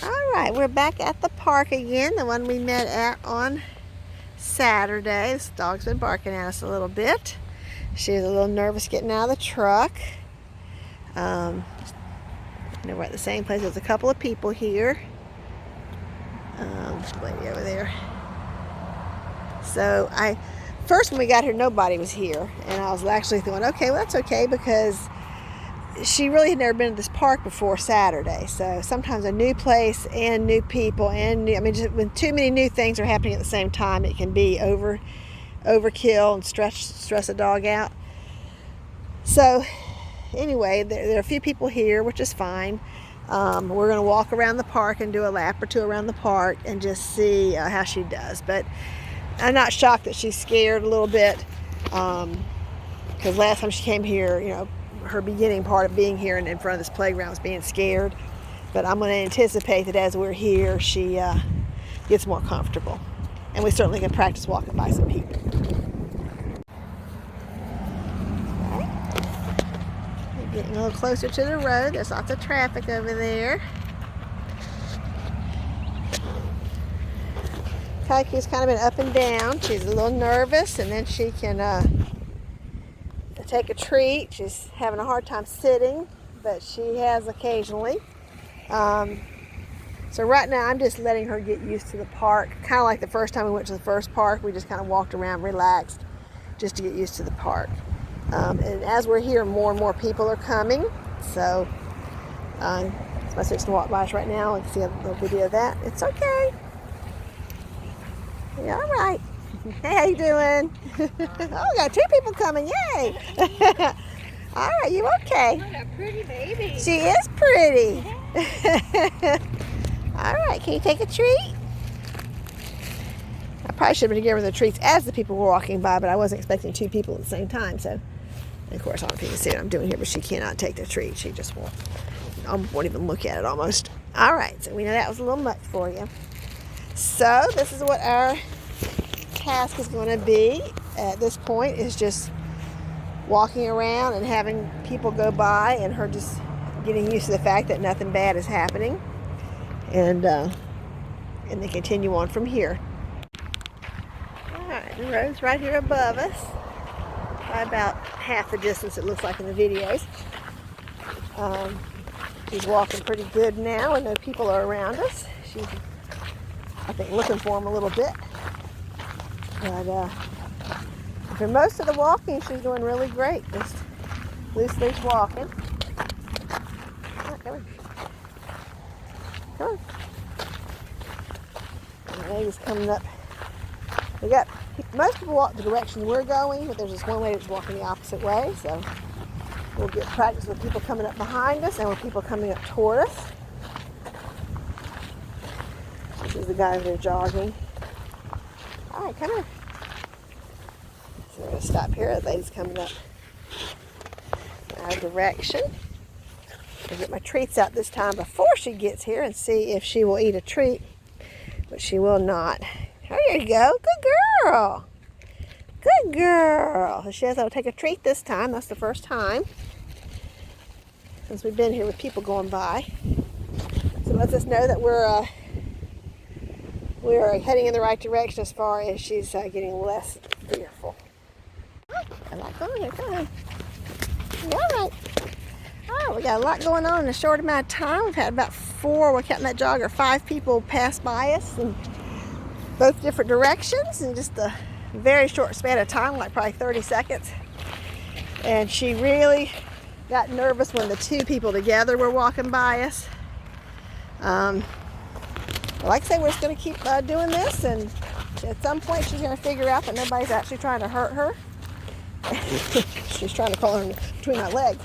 Alright, we're back at the park again, the one we met at on Saturday. This dog's been barking at us a little bit. She was a little nervous getting out of the truck. We're at the same place. There's a couple of people here. Lady over there. So first when we got here, nobody was here. And I was actually thinking, okay, well that's okay, because she really had never been to this park before Saturday. So sometimes a new place and new people and just when too many new things are happening at the same time, it can be overkill and stress a dog out. So anyway, there are a few people here, which is fine. We're going to walk around the park and do a lap or two around the park and just see how she does. But I'm not shocked that she's scared a little bit, because last time she came here, her beginning part of being here and in front of this playground was being scared. But I'm going to anticipate that as we're here, she gets more comfortable. And we certainly can practice walking by some people. Okay. We're getting a little closer to the road. There's lots of traffic over there. Kaiku's kind of been up and down. She's a little nervous, and then she can take a treat. She's having a hard time sitting, but she has occasionally. So right now I'm just letting her get used to the park, kind of like the first time we went to the first park. We just kind of walked around relaxed just to get used to the park. And as we're here, more and more people are coming. So my sister walked by us right now and see a little video of that. It's okay. Yeah, all right. Hey, how you doing? Oh, we got two people coming. Yay! All right, you okay? What a pretty baby. She is pretty. All right, can you take a treat? I probably should have been giving her the treats as the people were walking by, but I wasn't expecting two people at the same time. So, and of course, I don't think you can see what I'm doing here, but she cannot take the treat. She just won't even look at it almost. All right, so we know that was a little much for you. So this is what our task is going to be at this point, is just walking around and having people go by and her just getting used to the fact that nothing bad is happening, and then continue on from here. Alright, the road's right here above us, by about half the distance it looks like in the videos. She's walking pretty good now and no people are around us. She's, I think, looking for them a little bit. But for most of the walking, she's doing really great. Just loose walking. Come on. Come on. And the lady's coming up. Most people walk the direction we're going, but there's this one lady that's walking the opposite way. So we'll get practice with people coming up behind us and with people coming up toward us. This is the guy over there jogging. All right, come here. So we're going to stop here. The lady's coming up in our direction. I'll get my treats out this time before she gets here and see if she will eat a treat, but she will not. There you go. Good girl. Good girl. She says I'll take a treat this time. That's the first time since we've been here with people going by. So it lets us know that we're heading in the right direction as far as she's getting less fearful. A lot going here. Come on. Yeah, all right. All right, we got a lot going on in a short amount of time. We've had about we're counting that jogger, 5 people pass by us in both different directions in just a very short span of time, like probably 30 seconds. And she really got nervous when the 2 people together were walking by us. Like I say, we're just going to keep doing this, and at some point she's going to figure out that nobody's actually trying to hurt her. She's trying to crawl in between my legs.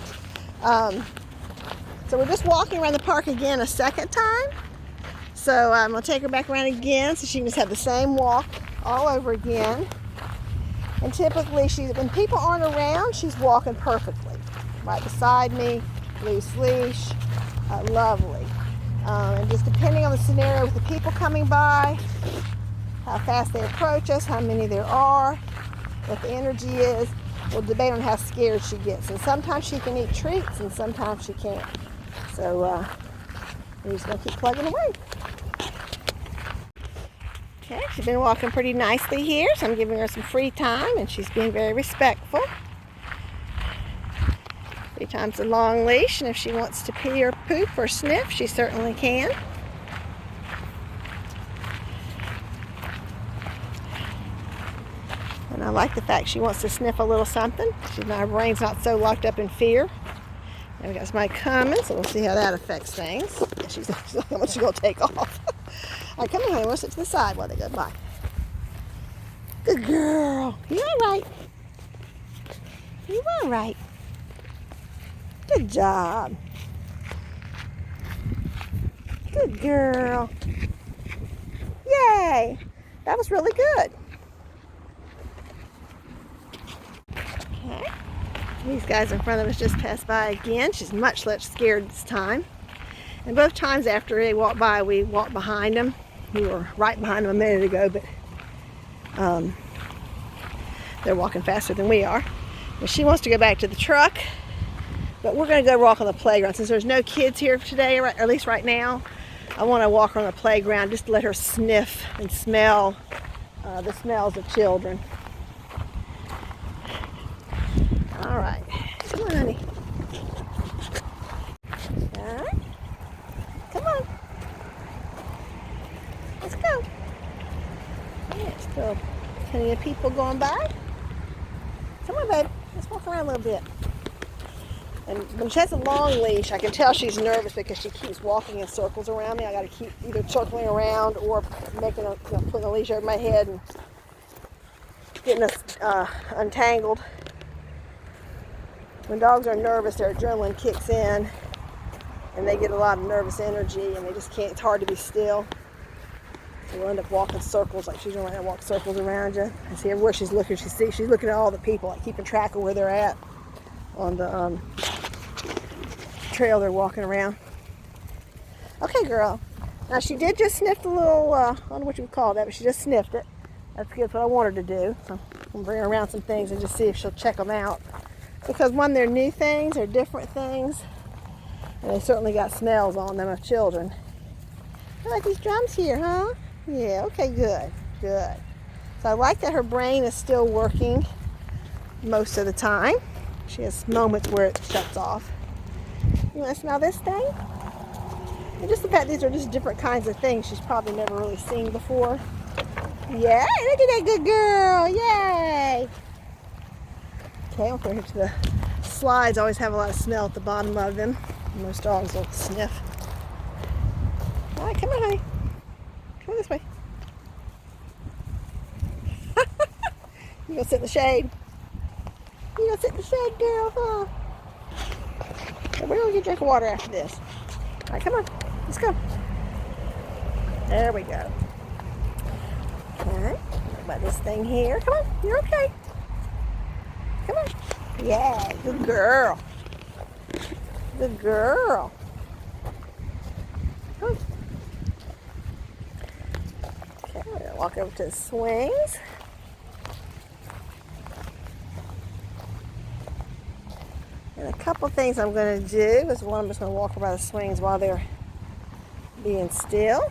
So we're just walking around the park again a second time. So I'm going to take her back around again so she can just have the same walk all over again. And typically, when people aren't around, she's walking perfectly. Right beside me, loose leash, lovely. And just depending on the scenario with the people coming by, how fast they approach us, how many there are, what the energy is, we'll debate on how scared she gets. And sometimes she can eat treats and sometimes she can't. So We're just going to keep plugging away. Okay, she's been walking pretty nicely here, so I'm giving her some free time, and she's being very respectful. 3 times a long leash, and if she wants to pee or poop or sniff, she certainly can. And I like the fact she wants to sniff a little something. Her brain's not so locked up in fear. And we got somebody coming, so we'll see how that affects things. Yeah, she's how much she's going to take off. All right, come on, honey. We'll sit to the side while they go by. Good girl. You all right? You all right? Good job. Good girl. Yay! That was really good. Okay. These guys in front of us just passed by again. She's much less scared this time. And both times after they walked by, we walked behind them. We were right behind them a minute ago, but they're walking faster than we are. And she wants to go back to the truck, but we're going to go walk on the playground. Since there's no kids here today, or at least right now, I want to walk her on the playground just to let her sniff and smell the smells of children. All right. Come on, honey. All right. Come on. Let's go. Yeah, still plenty of people going by. Come on, babe. Let's walk around a little bit. And when she has a long leash, I can tell she's nervous because she keeps walking in circles around me. I got to keep either circling around or making putting a leash over my head and getting us untangled. When dogs are nervous, their adrenaline kicks in, and they get a lot of nervous energy, and they just can't. It's hard to be still. So we'll end up walking circles, like she's going to walk circles around you. I see everywhere she's looking. She's looking at all the people, like keeping track of where they're at on the trail they're walking around. Okay, girl. Now she did just sniff the little, I don't know what you would call that, but she just sniffed it. That's what I want her to do. So I'm going to bring her around some things and just see if she'll check them out. Because when they're new things, they're different things, and they certainly got smells on them of children. I like these drums here, huh? Yeah, okay, good, good. So I like that her brain is still working most of the time. She has moments where it shuts off. You want to smell this thing? And just the fact these are just different kinds of things she's probably never really seen before. Yeah, look at that good girl, yay! Okay, I'll put her to the slides. Always have a lot of smell at the bottom of them. Most dogs will sniff. All right, come on, honey. Come on this way. You gonna sit in the shade? You gonna sit in the shade, girl, huh? So we're gonna get a drink of water after this. All right, come on. Let's go. There we go. All right. What about this thing here? Come on. You're okay. Come on. Yeah, good girl. Good girl. Come on. Okay, we're going to walk over to the swings. And a couple things I'm going to do is one, I'm just going to walk by the swings while they're being still.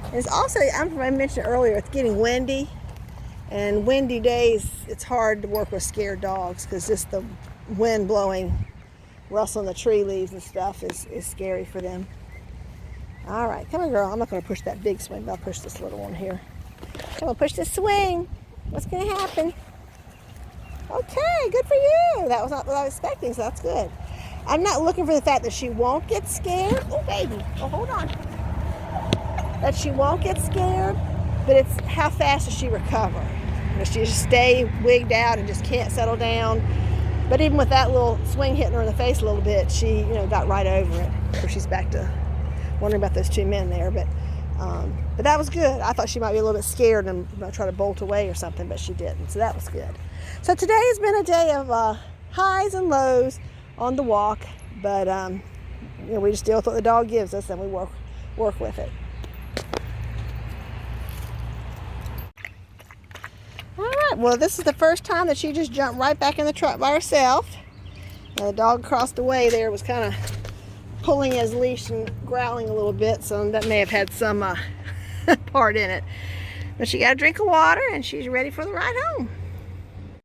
And it's also, I mentioned earlier, it's getting windy. And windy days, it's hard to work with scared dogs because just the wind blowing, rustling the tree leaves and stuff is scary for them. All right, come on, girl. I'm not going to push that big swing, but I'll push this little one here. Come on, push this swing. What's going to happen? Okay, good for you. That was not what I was expecting, so that's good. I'm not looking for the fact that she won't get scared. Oh, baby. Oh, hold on. That she won't get scared, but it's how fast does she recover? She just stay wigged out and just can't settle down. But even with that little swing hitting her in the face a little bit, she got right over it. Of course, she's back to wondering about those 2 men there. But that was good. I thought she might be a little bit scared and try to bolt away or something, but she didn't. So that was good. So today has been a day of highs and lows on the walk. But we just deal with what the dog gives us and we work with it. Well, this is the first time that she just jumped right back in the truck by herself. And the dog across the way there was kind of pulling his leash and growling a little bit, so that may have had some part in it. But she got a drink of water and she's ready for the ride home.